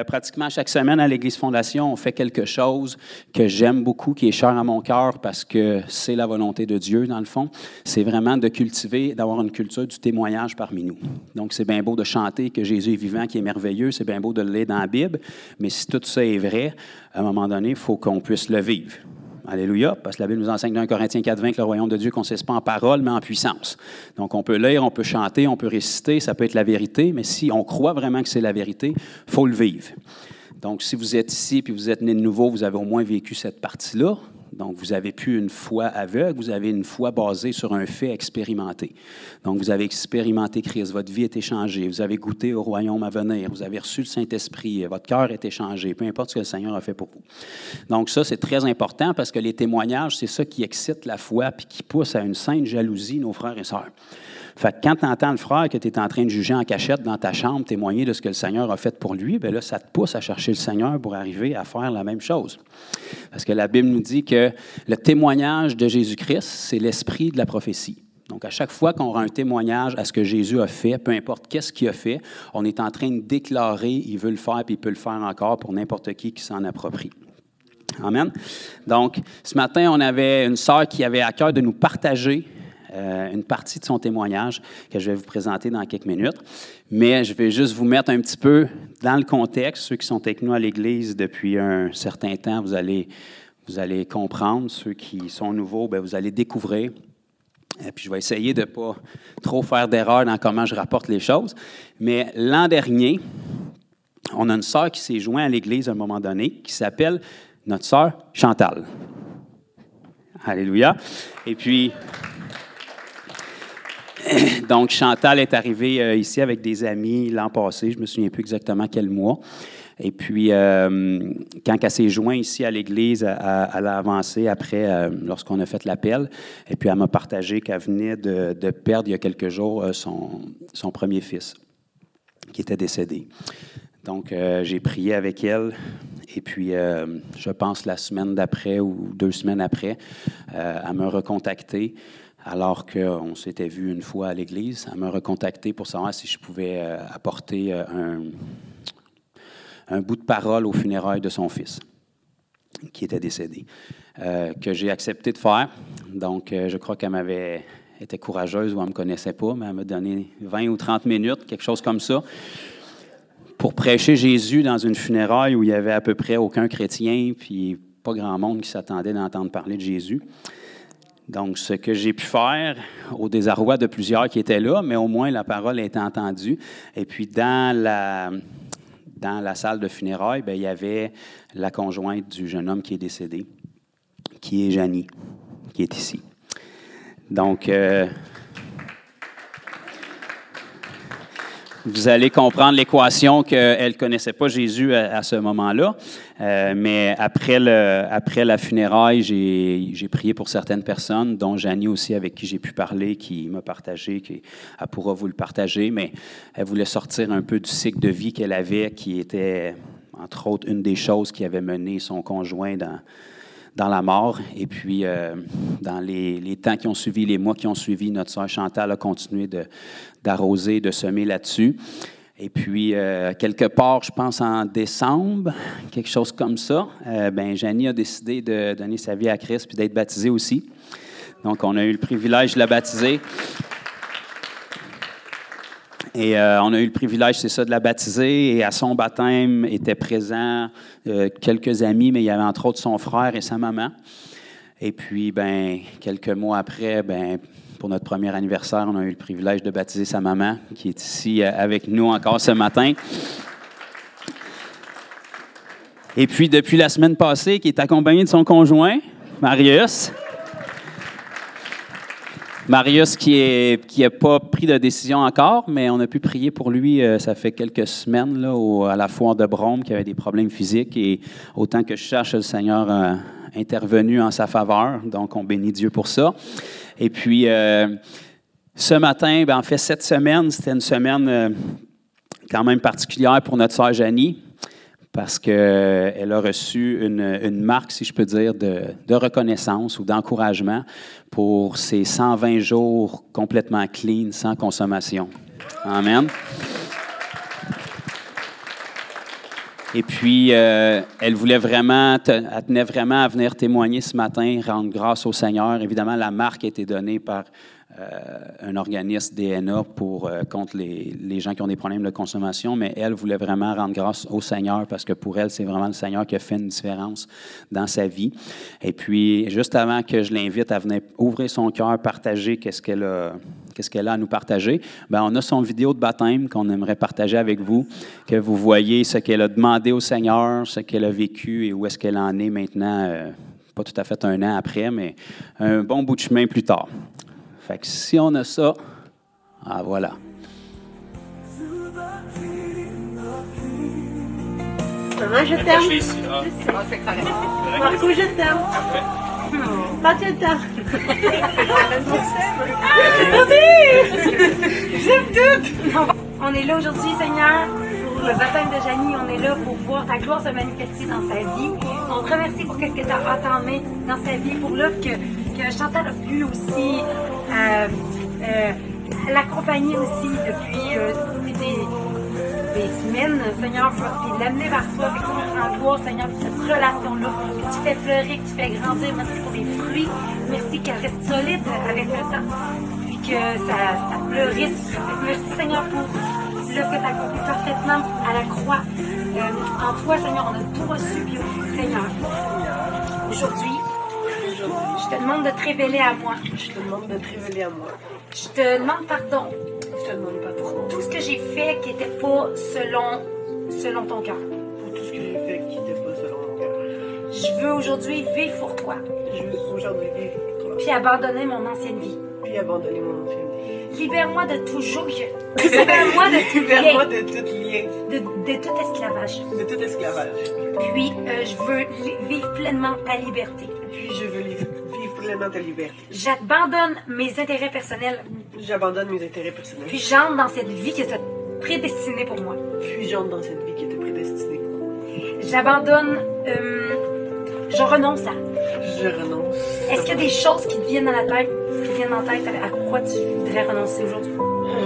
Pratiquement chaque semaine à l'Église Fondation, on fait quelque chose que j'aime beaucoup, qui est cher à mon cœur parce que c'est la volonté de Dieu, dans le fond. C'est vraiment de cultiver, d'avoir une culture du témoignage parmi nous. Donc, c'est bien beau de chanter que Jésus est vivant, qu'il est merveilleux, c'est bien beau de le lire dans la Bible, mais si tout ça est vrai, à un moment donné, il faut qu'on puisse le vivre. Alléluia, parce que la Bible nous enseigne dans 1 Corinthiens 4,20 que le royaume de Dieu ne consiste pas en parole, mais en puissance. Donc, on peut lire, on peut chanter, on peut réciter, ça peut être la vérité, mais si on croit vraiment que c'est la vérité, il faut le vivre. Donc, si vous êtes ici et vous êtes né de nouveau, vous avez au moins vécu cette partie-là. Donc, vous n'avez plus une foi aveugle, vous avez une foi basée sur un fait expérimenté. Donc, vous avez expérimenté Christ, votre vie a été changée, vous avez goûté au royaume à venir, vous avez reçu le Saint-Esprit, votre cœur a été changé, peu importe ce que le Seigneur a fait pour vous. Donc, ça, c'est très important parce que les témoignages, c'est ça qui excite la foi puis qui pousse à une sainte jalousie nos frères et sœurs. Fait que quand tu entends le frère que tu es en train de juger en cachette dans ta chambre, témoigner de ce que le Seigneur a fait pour lui, bien là, ça te pousse à chercher le Seigneur pour arriver à faire la même chose. Parce que la Bible nous dit que le témoignage de Jésus-Christ, c'est l'esprit de la prophétie. Donc, à chaque fois qu'on aura un témoignage à ce que Jésus a fait, peu importe qu'est-ce qu'il a fait, on est en train de déclarer, il veut le faire, puis il peut le faire encore pour n'importe qui s'en approprie. Amen. Donc, ce matin, on avait une sœur qui avait à cœur de nous partager une partie de son témoignage que je vais vous présenter dans quelques minutes. Mais je vais juste vous mettre un petit peu dans le contexte. Ceux qui sont avec nous à l'Église depuis un certain temps, vous allez comprendre. Ceux qui sont nouveaux, bien, vous allez découvrir. Et puis, je vais essayer de ne pas trop faire d'erreurs dans comment je rapporte les choses. Mais l'an dernier, on a une sœur qui s'est jointe à l'Église à un moment donné, qui s'appelle notre sœur Chantal. Alléluia. Et puis... Donc, Chantal est arrivée ici avec des amis l'an passé, je ne me souviens plus exactement quel mois. Et puis, quand elle s'est jointe ici à l'Église, elle a avancé après, lorsqu'on a fait l'appel. Et puis, elle m'a partagé qu'elle venait de perdre il y a quelques jours son premier fils, qui était décédé. Donc, j'ai prié avec elle. Et puis, je pense la semaine d'après ou 2 semaines après, elle m'a recontacté. Alors qu'on s'était vu une fois à l'Église, elle m'a recontacté pour savoir si je pouvais apporter un bout de parole aux funérailles de son fils, qui était décédé, que j'ai accepté de faire. Donc, je crois qu'elle m'avait été courageuse ou elle ne me connaissait pas, mais elle m'a donné 20 ou 30 minutes, quelque chose comme ça, pour prêcher Jésus dans une funéraille où il n'y avait à peu près aucun chrétien, puis pas grand monde qui s'attendait d'entendre parler de Jésus. Donc, ce que j'ai pu faire, au désarroi de plusieurs qui étaient là, mais au moins la parole a été entendue. Et puis, dans la salle de funérailles, bien, il y avait la conjointe du jeune homme qui est décédé, qui est Janie, qui est ici. Donc, vous allez comprendre l'équation qu'elle ne connaissait pas Jésus à ce moment-là. Mais après la funéraille, j'ai prié pour certaines personnes, dont Janie aussi, avec qui j'ai pu parler, qui m'a partagé, elle pourra vous le partager, mais elle voulait sortir un peu du cycle de vie qu'elle avait, qui était, entre autres, une des choses qui avait mené son conjoint dans la mort. Et puis, dans les temps qui ont suivi, les mois qui ont suivi, notre sœur Chantal a continué d'arroser, de semer là-dessus. Et puis, quelque part, je pense en décembre, quelque chose comme ça, Janie a décidé de donner sa vie à Christ puis d'être baptisée aussi. Donc, on a eu le privilège de la baptiser. Et on a eu le privilège, c'est ça, de la baptiser. Et à son baptême étaient présents quelques amis, mais il y avait entre autres son frère et sa maman. Et puis, quelques mois après, pour notre premier anniversaire, on a eu le privilège de baptiser sa maman, qui est ici avec nous encore ce matin. Et puis, depuis la semaine passée, qui est accompagné de son conjoint, Marius. Marius qui n'a pas pris de décision encore, mais on a pu prier pour lui, ça fait quelques semaines, là, à la foire de Brome, qui avait des problèmes physiques. Et autant que je cherche, le Seigneur a intervenu en sa faveur. Donc, on bénit Dieu pour ça. Et puis, ce matin, en fait, cette semaine, c'était une semaine quand même particulière pour notre sœur Janie, parce qu'elle a reçu une marque, si je peux dire, de reconnaissance ou d'encouragement pour ses 120 jours complètement clean, sans consommation. Amen. Et puis, elle voulait vraiment, elle tenait vraiment à venir témoigner ce matin, rendre grâce au Seigneur. Évidemment, la marque a été donnée par un organisme DNA contre les gens qui ont des problèmes de consommation, mais elle voulait vraiment rendre grâce au Seigneur parce que pour elle, c'est vraiment le Seigneur qui a fait une différence dans sa vie. Et puis, juste avant que je l'invite à venir ouvrir son cœur, partager qu'est-ce qu'elle a à nous partager, bien, on a son vidéo de baptême qu'on aimerait partager avec vous, que vous voyez ce qu'elle a demandé au Seigneur, ce qu'elle a vécu et où est-ce qu'elle en est maintenant, pas tout à fait un an après, mais un bon bout de chemin plus tard. Fait que si on a ça, voilà. Maman, je t'aime. Marco, je t'aime. Papa, je t'aime. J'aime tout. On est là aujourd'hui, Seigneur, pour le baptême de Janie. On est là pour voir ta gloire se manifester dans sa vie. On te remercie pour ce que tu as entamé dans sa vie, pour l'œuvre que Chantal a pu aussi l'accompagner aussi depuis des semaines, Seigneur, puis l'amener vers toi, puis qu'on en gloire, Seigneur, pour cette relation-là, que tu fais fleurir, que tu fais grandir. Merci pour les fruits. Merci qu'elle reste solide avec le temps, puis que ça fleurisse. Merci, Seigneur, pour l'œuvre que tu as accompli parfaitement à la croix. En toi, Seigneur, on a tout reçu, puis Seigneur, aujourd'hui, je te demande de te révéler à moi. Je te demande de te révéler à moi. Je te demande pardon. Je te demande pardon. Tout ce que j'ai fait qui n'était pas selon ton cœur. Pour tout ce que j'ai fait qui n'était pas selon mon cœur. Je veux aujourd'hui vivre pour toi. Je veux aujourd'hui vivre pour toi. Puis abandonner mon ancienne vie. Puis abandonner mon ancienne vie. Libère-moi de tout joug. Libère-moi de tout Libère-moi lien. de tout lien. De tout esclavage. De tout esclavage. Puis je veux vivre pleinement ta liberté. Puis je veux vivre pleinement ta liberté. J'abandonne mes intérêts personnels. J'abandonne mes intérêts personnels. Puis j'entre dans cette vie que tu as prédestinée pour moi. Puis j'entre dans cette vie qui était prédestinée pour moi. J'abandonne. Je renonce à. Je renonce. Est-ce qu'il y a des choses qui te viennent à la tête, à quoi tu voudrais renoncer aujourd'hui?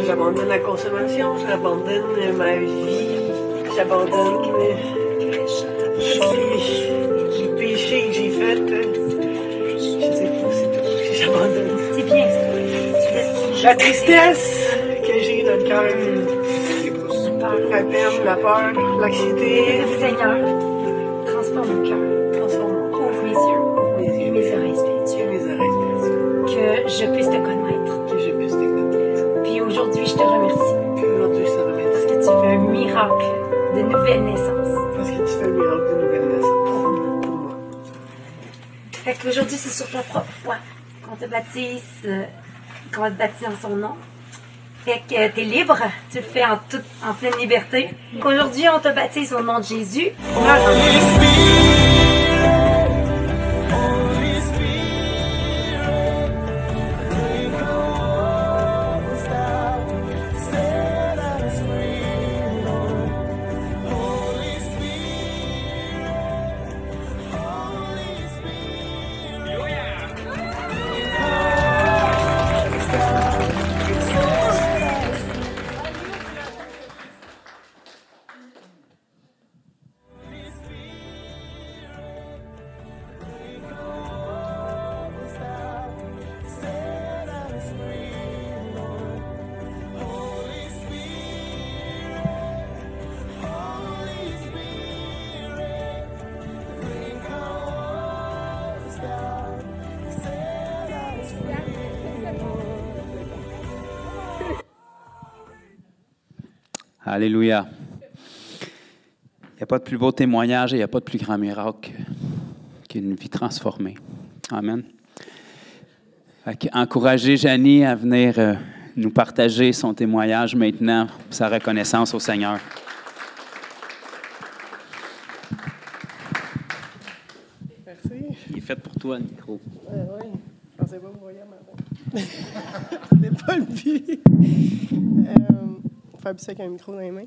J'abandonne la consommation, j'abandonne ma vie, j'abandonne les péchés que j'ai faits. Je sais pas, c'est tout. J'abandonne. C'est bien ça. La tristesse que j'ai dans le cœur, la peine, la peur, l'anxiété. Seigneur, transforme mon cœur, Transforme mon cœur. ouvre mes yeux, et mes oreilles spirituelles, Mes oreilles spirituelles. que je puisse te connaître. Que je puisse te connaître. Puis aujourd'hui, je te remercie Puis aujourd'hui, je te parce remercie. que tu fais un miracle de nouvelle naissance. Parce que tu fais un miracle de nouvelle naissance pour moi. Fait qu'aujourd'hui, c'est sur ta propre foi qu'on te baptise, qu'on va te baptiser en son nom. Fait que t'es libre, tu le fais en pleine liberté. Aujourd'hui, on te baptise au nom de Jésus. Alléluia. Il n'y a pas de plus beau témoignage et il n'y a pas de plus grand miracle qu'une vie transformée. Amen. Encouragez Janie à venir nous partager son témoignage maintenant, sa reconnaissance au Seigneur. Merci. Il est fait pour toi, le micro. Oui, je pensais pas vous voyez matin. C'était pas le but. Faire ça avec un micro dans les mains.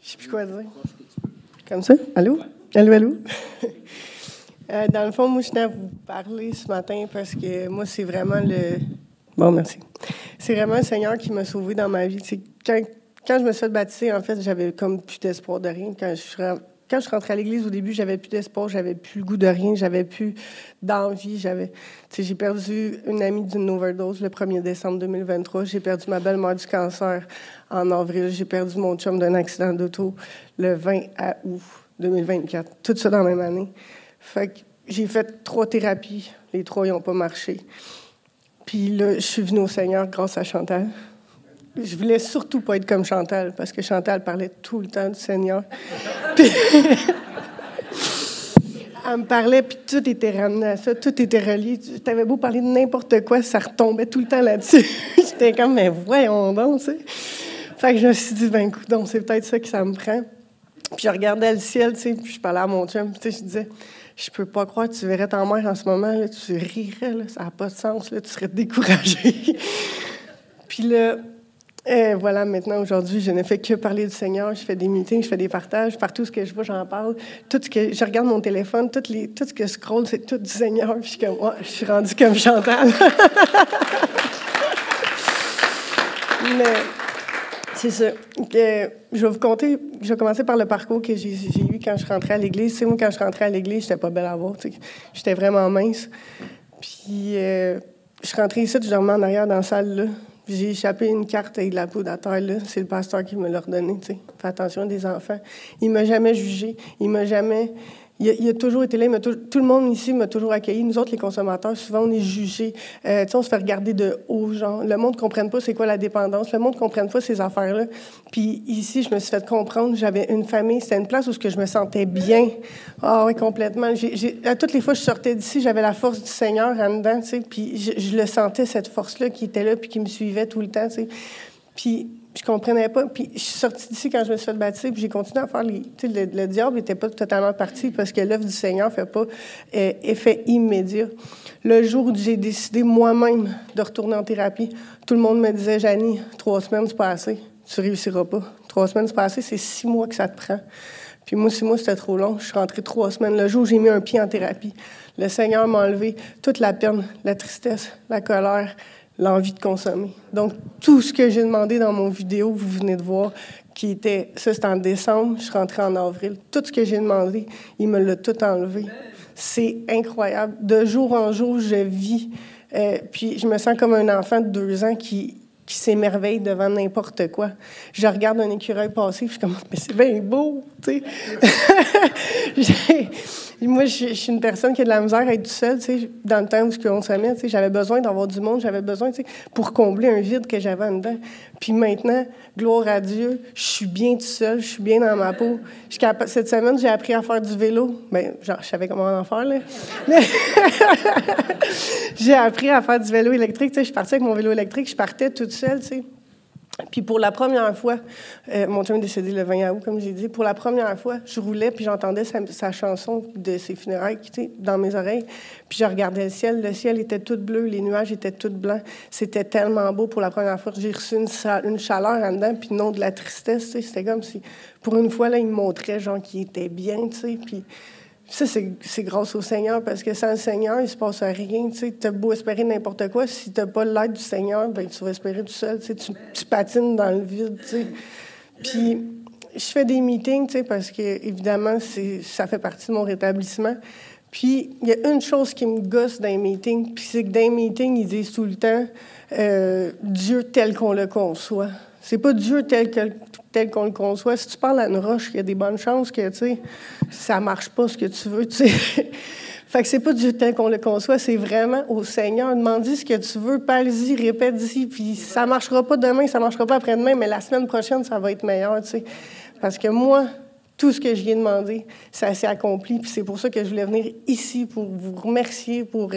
Je sais plus quoi dire. Comme ça? Allô? Allô, allô? Dans le fond, moi, je tenais à vous parler ce matin parce que moi, c'est vraiment le... Bon, merci. C'est vraiment le Seigneur qui m'a sauvé dans ma vie. C'est quand je me suis fait baptiser, en fait, j'avais comme plus d'espoir de rien. Quand je suis rentrée à l'église, au début, j'avais plus d'espoir, j'avais plus le goût de rien, j'avais plus d'envie. J'ai perdu une amie d'une overdose le 1er décembre 2023. J'ai perdu ma belle-mère du cancer en avril. J'ai perdu mon chum d'un accident d'auto le 20 août 2024. Tout ça dans la même année. Fait que j'ai fait 3 thérapies. Les 3, ils n'ont pas marché. Puis là, je suis venue au Seigneur grâce à Chantal. Je voulais surtout pas être comme Chantal, parce que Chantal parlait tout le temps du Seigneur. Puis, elle me parlait, puis tout était ramené à ça, tout était relié. Tu avais beau parler de n'importe quoi, ça retombait tout le temps là-dessus. J'étais comme, mais voyons donc, tu sais. Fait que je me suis dit, ben écoute, donc c'est peut-être ça que ça me prend. Puis je regardais le ciel, tu sais, puis je parlais à mon chum, tu sais, je disais, je peux pas croire que tu verrais ta mère en ce moment, là, tu rirais, là, ça n'a pas de sens, là, tu serais découragée. Puis là, voilà, maintenant, aujourd'hui, je ne fais que parler du Seigneur. Je fais des meetings, je fais des partages. Partout ce que je vois, j'en parle. Je regarde mon téléphone, tout ce que je scrolle, c'est tout du Seigneur. Puis je suis comme, oh, je suis rendue comme Chantal. Mais c'est ça. Je vais vous conter, je vais commencer par le parcours que j'ai eu quand je rentrais à l'église. Tu sais, moi, quand je rentrais à l'église, j'étais pas belle à voir. Tu sais. J'étais vraiment mince. Puis, je suis rentrée ici, je dormais en arrière dans la salle, là. J'ai échappé une carte avec de la poudre à terre, là. C'est le pasteur qui me l'a redonné, tu sais. Fais attention des enfants. Il m'a jamais jugé. Il m'a jamais... Il a toujours été là. Tout le monde ici m'a toujours accueilli. Nous autres, les consommateurs, souvent, on est jugés. Tu sais, on se fait regarder de haut, genre. Le monde ne comprenne pas c'est quoi la dépendance. Le monde ne comprenne pas ces affaires-là. Puis ici, je me suis fait comprendre. J'avais une famille. C'était une place où je me sentais bien. Ah oui, complètement. À toutes les fois que je sortais d'ici, j'avais la force du Seigneur en dedans, tu sais. Puis je le sentais, cette force-là qui était là puis qui me suivait tout le temps, tu sais. Puis je comprenais pas. Puis je suis sortie d'ici quand je me suis fait baptiser, puis j'ai continué à faire les... Tu sais, le diable n'était pas totalement parti parce que l'œuvre du Seigneur ne fait pas effet immédiat. Le jour où j'ai décidé moi-même de retourner en thérapie, tout le monde me disait, Janie, 3 semaines, c'est pas assez. Tu réussiras pas. 3 semaines, c'est pas assez. C'est 6 mois que ça te prend. Puis moi, 6 mois, c'était trop long. Je suis rentrée 3 semaines. Le jour où j'ai mis un pied en thérapie, le Seigneur m'a enlevé toute la peine, la tristesse, la colère, l'envie de consommer. Donc, tout ce que j'ai demandé dans mon vidéo, vous venez de voir, qui était, ça c'était en décembre, je suis rentrée en avril. Tout ce que j'ai demandé, il me l'a tout enlevé. C'est incroyable. De jour en jour, je vis. Puis je me sens comme un enfant de 2 ans qui s'émerveille devant n'importe quoi. Je regarde un écureuil passer, puis je suis comme, mais c'est bien beau, tu sais. Moi, je suis une personne qui a de la misère à être toute seule, tu sais, dans le temps où on se met, tu sais, j'avais besoin d'avoir du monde, j'avais besoin, tu sais, pour combler un vide que j'avais en dedans. Puis maintenant, gloire à Dieu, je suis bien toute seule, je suis bien dans ma peau. Cette semaine, j'ai appris à faire du vélo. Bien, genre, je savais comment en faire, là. J'ai appris à faire du vélo électrique, tu sais, je suis partie avec mon vélo électrique, je partais toute seule, tu sais. Puis pour la première fois, mon chum est décédé le 20 août, comme j'ai dit. Pour la première fois, je roulais, puis j'entendais sa chanson de ses funérailles dans mes oreilles. Puis je regardais le ciel était tout bleu, les nuages étaient tout blancs. C'était tellement beau pour la première fois. J'ai reçu une chaleur en dedans, puis non de la tristesse, tu sais. C'était comme si, pour une fois, là, il me montrait, genre, qu'il était bien, tu sais. Puis ça, c'est grâce au Seigneur, parce que sans le Seigneur, il ne se passe rien. Tu as beau espérer n'importe quoi, si tu n'as pas l'aide du Seigneur, ben, tu vas espérer tout seul. Tu patines dans le vide. T'sais. Puis, je fais des meetings, parce que, évidemment, ça fait partie de mon rétablissement. Puis, il y a une chose qui me gosse dans les meetings, puis c'est que dans les meetings, ils disent tout le temps Dieu tel qu'on le conçoit. C'est pas Dieu tel qu'on le conçoit. Si tu parles à une roche, il y a des bonnes chances que, tu sais, ça marche pas ce que tu veux, tu sais. Fait que c'est pas Dieu tel qu'on le conçoit, c'est vraiment au Seigneur. Demande-y ce que tu veux, parle-y, répète-y, puis ça marchera pas demain, ça marchera pas après-demain, mais la semaine prochaine, ça va être meilleur, tu sais. Parce que moi, tout ce que je viens de demander, ça s'est accompli, puis c'est pour ça que je voulais venir ici, pour vous remercier, pour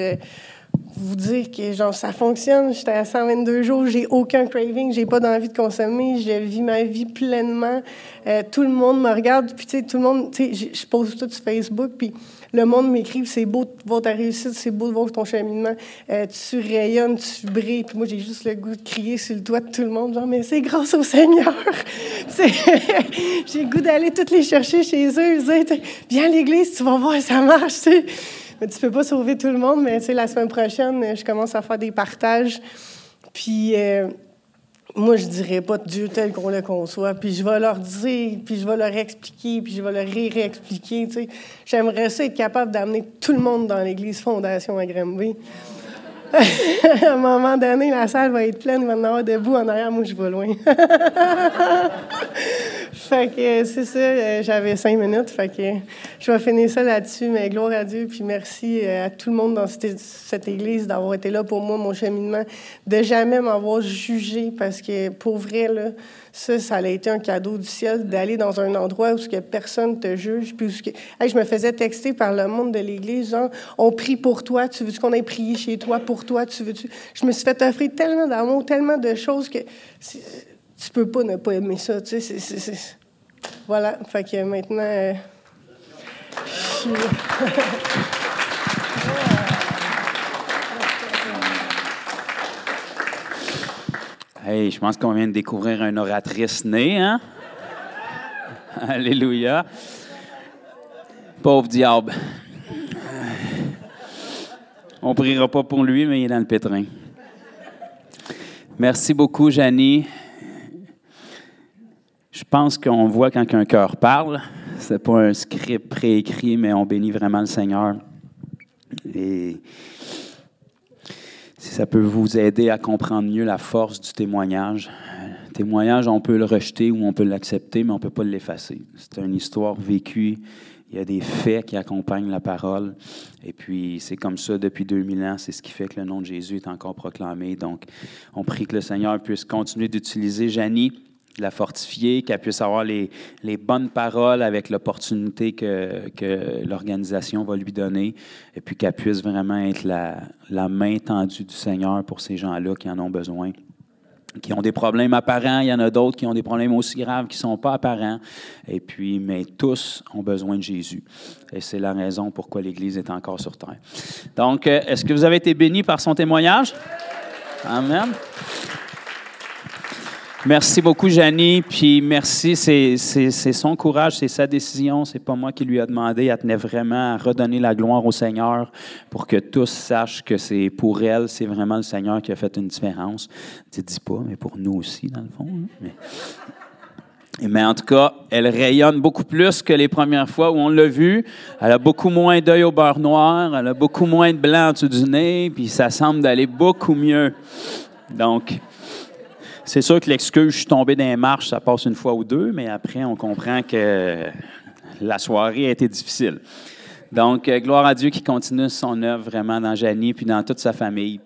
vous dire que genre ça fonctionne. J'étais à 122 jours, j'ai aucun craving, j'ai pas d'envie de consommer, je vis ma vie pleinement. Tout le monde me regarde, puis tu sais, tout le monde, tu sais, je pose tout sur Facebook, puis le monde m'écrit, c'est beau de voir ta réussite, c'est beau de voir ton cheminement, tu rayonnes, tu brilles, puis moi j'ai juste le goût de crier sur le toit de tout le monde, genre, mais c'est grâce au Seigneur. J'ai le goût d'aller toutes les chercher chez eux, dire, viens à l'église, tu vas voir, ça marche, tu sais. Mais tu peux pas sauver tout le monde, mais tu sais, la semaine prochaine, je commence à faire des partages. Puis moi, je dirais pas Dieu tel qu'on le conçoit, puis je vais leur dire, puis je vais leur expliquer, puis je vais leur réexpliquer, tu sais. J'aimerais ça être capable d'amener tout le monde dans l'Église Fondation à Granby. À un moment donné, la salle va être pleine, il va en avoir debout en arrière, moi, je vais loin. Fait que c'est ça, j'avais 5 minutes, fait que je vais finir ça là-dessus, mais gloire à Dieu, puis merci à tout le monde dans cette église d'avoir été là pour moi, mon cheminement, de jamais m'avoir jugé, parce que pour vrai, là, ça a été un cadeau du ciel, d'aller dans un endroit où que personne te juge, puis où je me faisais texter par le monde de l'église, genre, on prie pour toi, tu veux-tu qu'on aille prier chez toi pour toi, tu veux-tu... Je me suis fait offrir tellement d'amour, tellement de choses que... Tu peux pas ne pas aimer ça, tu sais, Voilà, fait que maintenant, Hey, je pense qu'on vient de découvrir une oratrice née, hein? Alléluia. Pauvre diable. On priera pas pour lui, mais il est dans le pétrin. Merci beaucoup, Janie. Je pense qu'on voit quand un cœur parle. Ce n'est pas un script préécrit, mais on bénit vraiment le Seigneur. Et si ça peut vous aider à comprendre mieux la force du témoignage. Le témoignage, on peut le rejeter ou on peut l'accepter, mais on ne peut pas l'effacer. C'est une histoire vécue. Il y a des faits qui accompagnent la parole. Et puis, c'est comme ça depuis 2000 ans. C'est ce qui fait que le nom de Jésus est encore proclamé. Donc, on prie que le Seigneur puisse continuer d'utiliser Janie, de la fortifier, qu'elle puisse avoir les bonnes paroles avec l'opportunité que l'organisation va lui donner, et puis qu'elle puisse vraiment être la main tendue du Seigneur pour ces gens-là qui en ont besoin, qui ont des problèmes apparents. Il y en a d'autres qui ont des problèmes aussi graves qui ne sont pas apparents, et puis, mais tous ont besoin de Jésus. Et c'est la raison pourquoi l'Église est encore sur terre. Donc, est-ce que vous avez été bénis par son témoignage? Amen. Merci beaucoup, Janie. Puis merci, c'est son courage, c'est sa décision. C'est pas moi qui lui a demandé. Elle tenait vraiment à redonner la gloire au Seigneur pour que tous sachent que c'est pour elle, c'est vraiment le Seigneur qui a fait une différence. Tu dis pas, mais pour nous aussi, dans le fond. Hein? Mais en tout cas, elle rayonne beaucoup plus que les premières fois où on l'a vue. Elle a beaucoup moins d'œil au beurre noir, elle a beaucoup moins de blanc en dessous du nez, puis ça semble d'aller beaucoup mieux. Donc, c'est sûr que l'excuse « je suis tombé dans les marches », ça passe une fois ou deux, mais après, on comprend que la soirée a été difficile. Donc, gloire à Dieu qui continue son œuvre vraiment dans Janie puis dans toute sa famille.